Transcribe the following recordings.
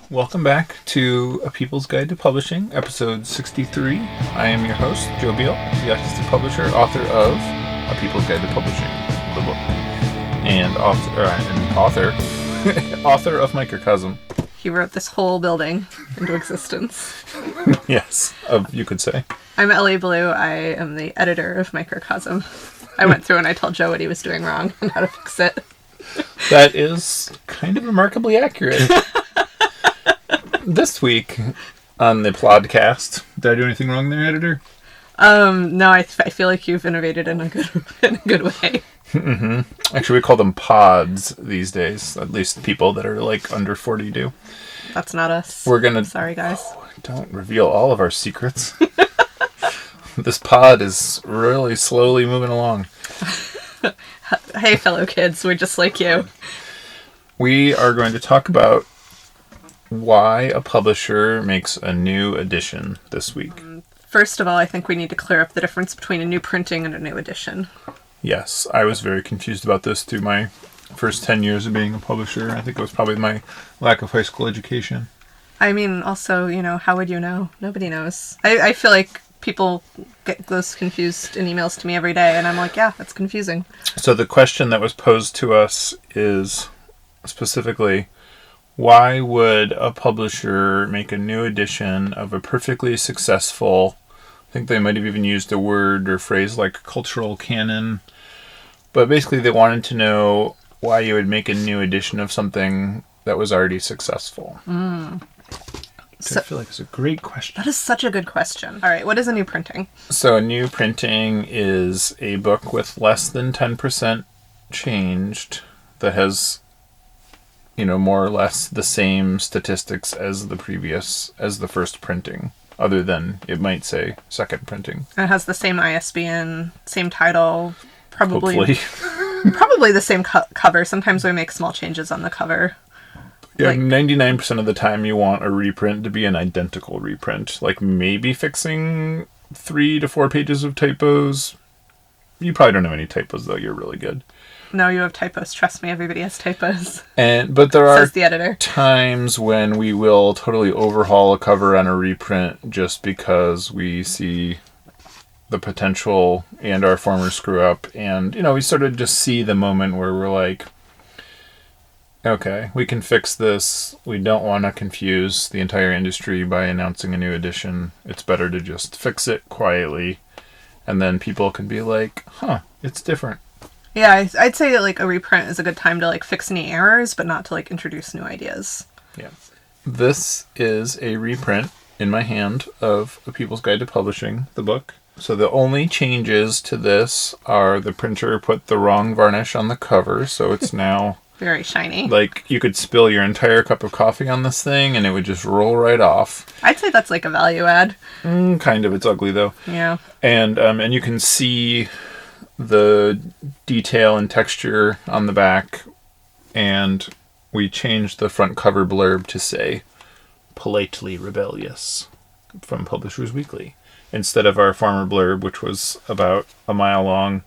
Welcome back to A People's Guide to Publishing, episode 63. I am your host, Joe Beal, the autistic publisher, author of A People's Guide to Publishing, the book, and author of Microcosm. He wrote this whole building into existence. Yes, you could say. I'm Ellie Blue. I am the editor of Microcosm. I went through and I told Joe what he was doing wrong and how to fix it. That is kind of remarkably accurate. This week on the podcast, did I do anything wrong there, editor? No, I feel like you've innovated in a good way. Mm-hmm. Actually, we call them pods these days. At least people that are like under 40 do. That's not us. Sorry, guys. Don't reveal all of our secrets. This pod is really slowly moving along. Hey, fellow kids, we're just like you. We are going to talk about why a publisher makes a new edition this week. First of all, I think we need to clear up the difference between a new printing and a new edition. Yes, I was very confused about this through my first 10 years of being a publisher. I think it was probably my lack of high school education. I mean, also, how would you know? Nobody knows. I feel like people get those confused in emails to me every day, and I'm like, yeah, that's confusing. So the question that was posed to us is specifically, why would a publisher make a new edition of a perfectly successful, I think they might have even used a word or phrase like cultural canon, but basically they wanted to know why you would make a new edition of something that was already successful. So, I feel like it's a great question. That is such a good question. All right, what is a new printing? So a new printing is a book with less than 10% changed that has, more or less the same statistics as the first printing, other than it might say second printing. And it has the same ISBN, same title, probably Hopefully. probably the same cover. Sometimes we make small changes on the cover. Yeah, 99% of the time you want a reprint to be an identical reprint. Like maybe fixing 3 to 4 pages of typos. You probably don't have any typos, though. You're really good. No, you have typos. Trust me, everybody has typos. But there are Says the editor. Times when we will totally overhaul a cover on a reprint just because we see the potential and our former screw up. And, we sort of just see the moment where we're like, okay, we can fix this. We don't want to confuse the entire industry by announcing a new edition. It's better to just fix it quietly. And then people can be like, it's different. Yeah, I'd say that, a reprint is a good time to, fix any errors, but not to, introduce new ideas. Yeah. This is a reprint in my hand of A People's Guide to Publishing, the book. So the only changes to this are the printer put the wrong varnish on the cover, so it's now very shiny. You could spill your entire cup of coffee on this thing and it would just roll right off. I'd say that's a value add. Kind of. It's ugly, though. Yeah. And you can see the detail and texture on the back, and we changed the front cover blurb to say politely rebellious from Publishers Weekly instead of our former blurb, which was about a mile long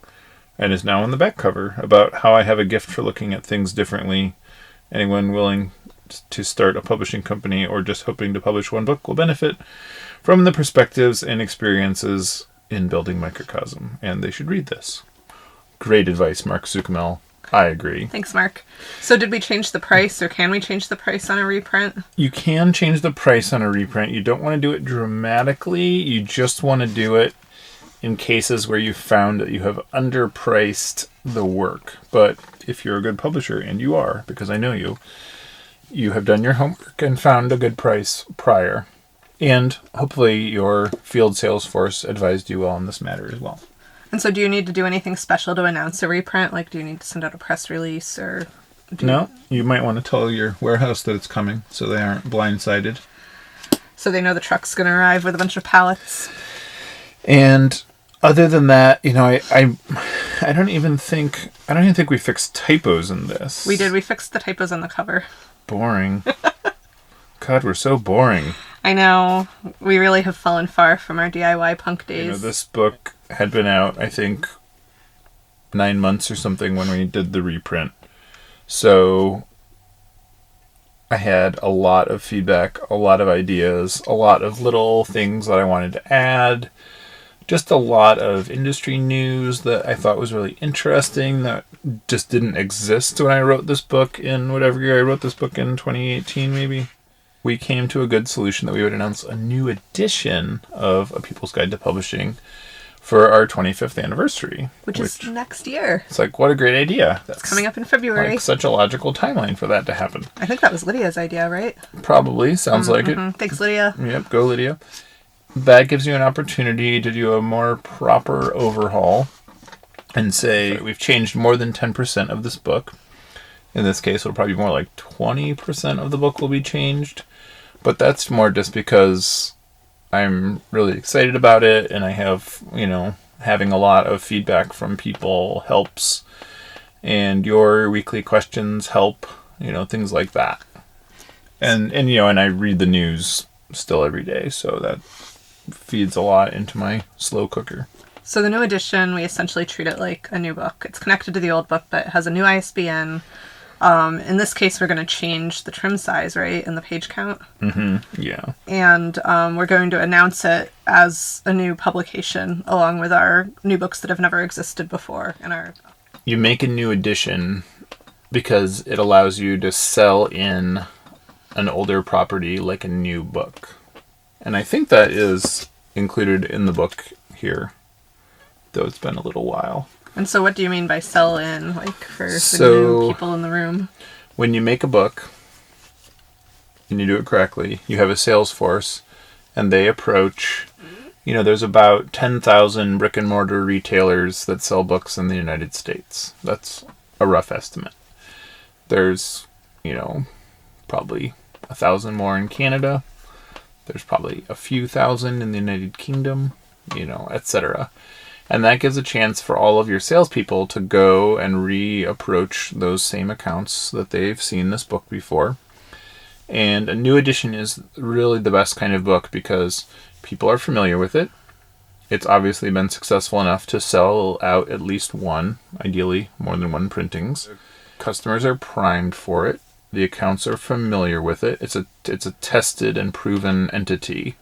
and is now on the back cover, about how I have a gift for looking at things differently. Anyone willing to start a publishing company or just hoping to publish one book will benefit from the perspectives and experiences in building Microcosm, and they should read this. Great advice, Mark Zuckamel. I agree. Thanks, Mark. So did we change the price, or can we change the price on a reprint? You can change the price on a reprint. You don't want to do it dramatically. You just want to do it in cases where you found that you have underpriced the work. But if you're a good publisher, and you are, because I know you have done your homework and found a good price prior. And hopefully your field sales force advised you well on this matter as well. And so do you need to do anything special to announce a reprint? Do you need to send out a press release or... No, you might want to tell your warehouse that it's coming so they aren't blindsided. So they know the truck's going to arrive with a bunch of pallets. And other than that, I don't even think we fixed typos in this. We did. We fixed the typos on the cover. Boring. God, we're so boring. I know. We really have fallen far from our DIY punk days. This book had been out, I think, 9 months or something when we did the reprint. So I had a lot of feedback, a lot of ideas, a lot of little things that I wanted to add. Just a lot of industry news that I thought was really interesting that just didn't exist when I wrote this book in whatever year I wrote this book in, 2018 maybe. We came to a good solution that we would announce a new edition of A People's Guide to Publishing for our 25th anniversary. Which is next year. It's like, what a great idea. It's coming up in February. Like such a logical timeline for that to happen. I think that was Lydia's idea, right? Probably. Sounds like it. Thanks, Lydia. Yep, go Lydia. That gives you an opportunity to do a more proper overhaul and say, we've changed more than 10% of this book. In this case, it'll probably be more like 20% of the book will be changed. But that's more just because I'm really excited about it, and I have, having a lot of feedback from people helps, and your weekly questions help, things like that. And I read the news still every day, so that feeds a lot into my slow cooker. So the new edition, we essentially treat it like a new book. It's connected to the old book, but it has a new ISBN. In this case, we're going to change the trim size, right, and the page count. Mm-hmm. Yeah. And we're going to announce it as a new publication, along with our new books that have never existed before. You make a new edition because it allows you to sell in an older property like a new book. And I think that is included in the book here, though it's been a little while. And so what do you mean by sell in, like for the new people in the room? When you make a book, and you do it correctly, you have a sales force, and they approach, there's about 10,000 brick and mortar retailers that sell books in the United States. That's a rough estimate. There's, probably 1,000 more in Canada. There's probably a few thousand in the United Kingdom, etc. And that gives a chance for all of your salespeople to go and re-approach those same accounts that they've seen this book before. And a new edition is really the best kind of book because people are familiar with it. It's obviously been successful enough to sell out at least one, ideally more than one printings. Customers are primed for it. The accounts are familiar with it. It's a tested and proven entity.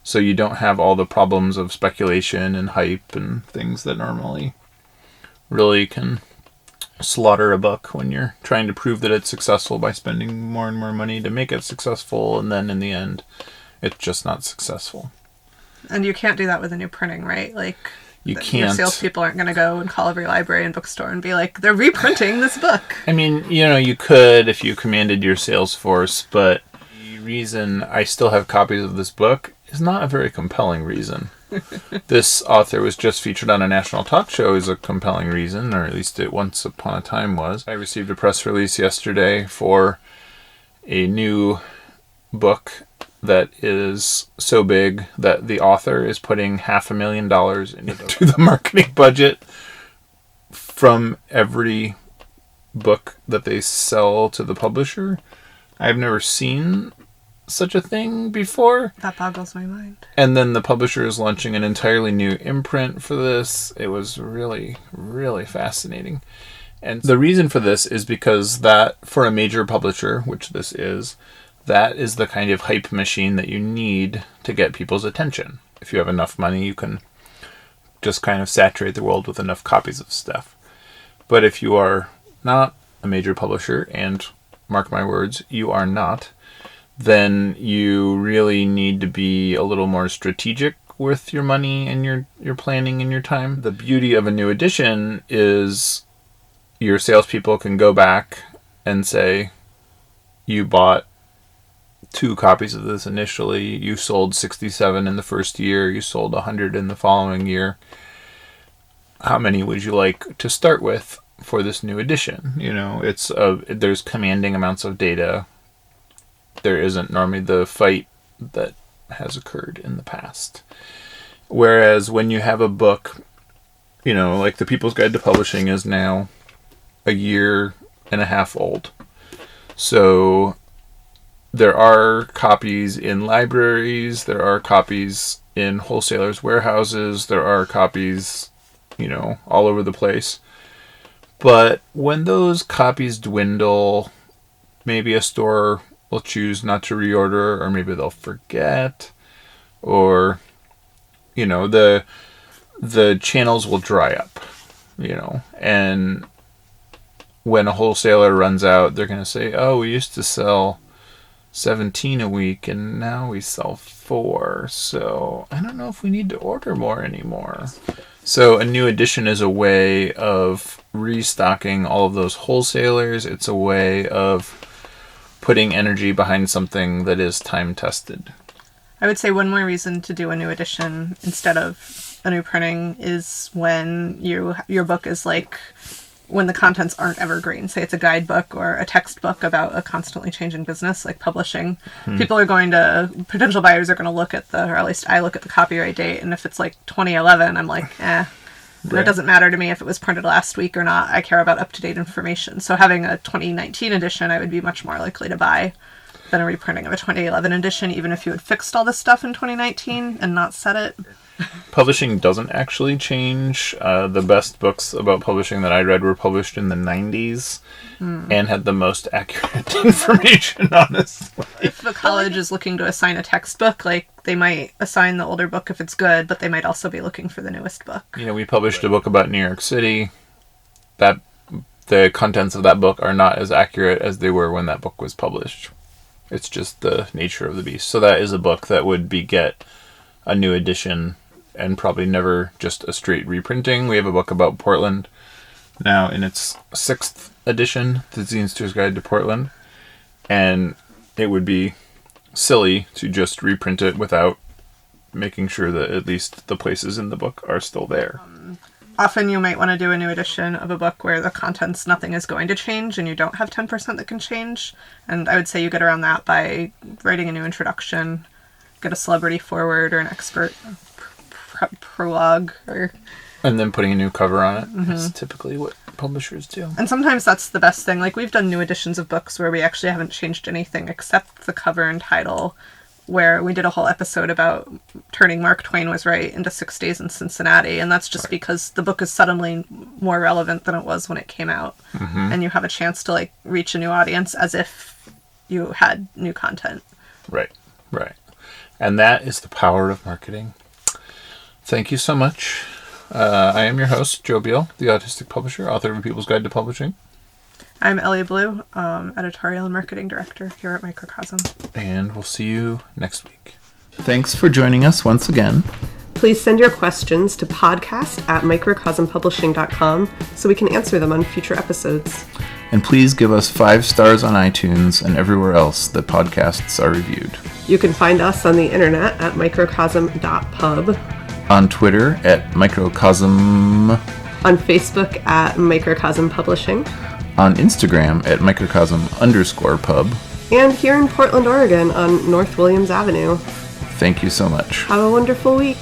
So you don't have all the problems of speculation and hype and things that normally really can slaughter a book when you're trying to prove that it's successful by spending more and more money to make it successful, and then in the end, it's just not successful. And you can't do that with a new printing, right? Like, you can't. Your salespeople aren't going to go and call every library and bookstore and be like, they're reprinting this book. I mean, you could if you commanded your sales force, but the reason I still have copies of this book is not a very compelling reason. This author was just featured on a national talk show is a compelling reason, or at least it once upon a time was. I received a press release yesterday for a new book that is so big that the author is putting $500,000 into the marketing budget from every book that they sell to the publisher. I've never seen such a thing before. That boggles my mind. And then the publisher is launching an entirely new imprint for this. It was really, really fascinating. And the reason for this is because that, for a major publisher, which this is, that is the kind of hype machine that you need to get people's attention. If you have enough money, you can just kind of saturate the world with enough copies of stuff. But if you are not a major publisher, and mark my words, you are not, then you really need to be a little more strategic with your money and your planning and your time. The beauty of a new edition is your salespeople can go back and say, you bought 2 copies of this initially, you sold 67 in the first year, you sold 100 in the following year. How many would you like to start with for this new edition? There's commanding amounts of data. There isn't normally the fight that has occurred in the past. Whereas when you have a book, like The People's Guide to Publishing is now a year and a half old. So there are copies in libraries, there are copies in wholesalers' warehouses, there are copies, all over the place. But when those copies dwindle, maybe a store will choose not to reorder, or maybe they'll forget, or, you know, the channels will dry up, you know, and when a wholesaler runs out, they're going to say, oh, we used to sell 17 a week and now we sell 4, so I don't know if we need to order more anymore. So a new edition is a way of restocking all of those wholesalers. It's a way of putting energy behind something that is time tested. I would say one more reason to do a new edition instead of a new printing is when your book is like, when the contents aren't evergreen. Say it's a guidebook or a textbook about a constantly changing business like publishing. Potential buyers are going to look at or at least I look at the copyright date, and if it's like 2011, I'm like, eh. Right. It doesn't matter to me if it was printed last week or not. I care about up-to-date information. So having a 2019 edition, I would be much more likely to buy than a reprinting of a 2011 edition, even if you had fixed all this stuff in 2019 and not set it. Publishing doesn't actually change. The best books about publishing that I read were published in the 90s and had the most accurate information, honestly. If the college is looking to assign a textbook, like, they might assign the older book if it's good, but they might also be looking for the newest book. You know, we published a book about New York City. That the contents of that book are not as accurate as they were when that book was published. It's just the nature of the beast. So that is a book that would beget a new edition and probably never just a straight reprinting. We have a book about Portland now in its 6th edition, The Zinester's Guide to Portland, and it would be silly to just reprint it without making sure that at least the places in the book are still there. Often you might want to do a new edition of a book where the contents, nothing is going to change, and you don't have 10% that can change. And I would say you get around that by writing a new introduction, get a celebrity forward or an expert prologue, and then putting a new cover on it. That's typically what publishers do. And sometimes that's the best thing. Like, we've done new editions of books where we actually haven't changed anything except the cover and title, where we did a whole episode about turning Mark Twain Was Right into 6 Days in Cincinnati, and that's just because the book is suddenly more relevant than it was when it came out, and you have a chance to like reach a new audience as if you had new content. Right. And that is the power of marketing. Thank you so much. I am your host, Joe Beal, the Autistic Publisher, author of A People's Guide to Publishing. I'm Ellie Blue, editorial and marketing director here at Microcosm. And we'll see you next week. Thanks for joining us once again. Please send your questions to podcast@microcosmpublishing.com so we can answer them on future episodes. And please give us 5 stars on iTunes and everywhere else that podcasts are reviewed. You can find us on the internet at microcosm.pub. On Twitter at Microcosm. On Facebook at Microcosm Publishing. On Instagram at Microcosm_pub. And here in Portland, Oregon on North Williams Avenue. Thank you so much. Have a wonderful week.